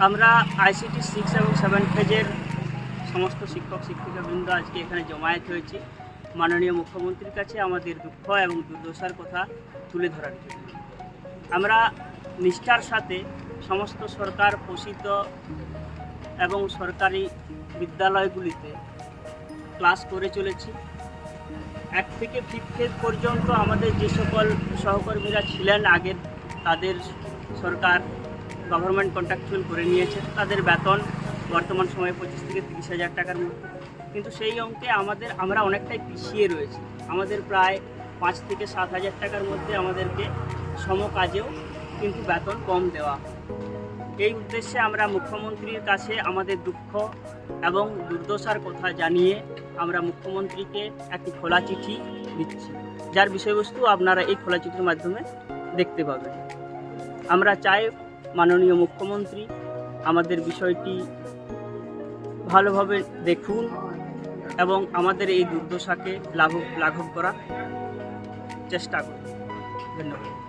আমরা আইসিটি 6 এবং 7 ফেজের সমস্ত শিক্ষক শিক্ষিকাবৃন্দ আজকে এখানে জমায়েত হয়েছি মাননীয় মুখ্যমন্ত্রীর কাছে আমাদের দুঃখ এবং দুর্দশার কথা তুলে ধরার জন্য। আমরা নিষ্ঠার সাথে সমস্ত সরকার পোষিত এবং সরকারি বিদ্যালয়গুলিতে ক্লাস করে চলেছি। 1 থেকে 5 ফেজ পর্যন্ত আমাদের যে সকল সহকর্মীরা ছিলেন আগের, তাদের সরকার গভর্নমেন্ট কন্ট্রাকচুয়াল করে নিয়েছে, তাদের বেতন বর্তমান সময়ে 25 থেকে 30 হাজার টাকার মধ্যে। কিন্তু সেই অঙ্কে আমরা অনেকটাই পিছিয়ে রয়েছি। আমাদের প্রায় 5 থেকে 7 হাজার টাকার মধ্যে আমাদেরকে সমকাজেও কিন্তু বেতন কম দেওয়া। এই উদ্দেশ্যে আমরা মুখ্যমন্ত্রীর কাছে আমাদের দুঃখ এবং দুর্দশার কথা জানিয়ে আমরা মুখ্যমন্ত্রীকে একটি খোলা চিঠি দিচ্ছি, যার বিষয়বস্তু আপনারা এই খোলা চিঠির মাধ্যমে দেখতে পাবেন। আমরা চাই মাননীয় মুখ্যমন্ত্রী আমাদের বিষয়টি ভালোভাবে দেখুন এবং আমাদের এই দুর্দশাকে লাঘব করার চেষ্টা করুন। ধন্যবাদ।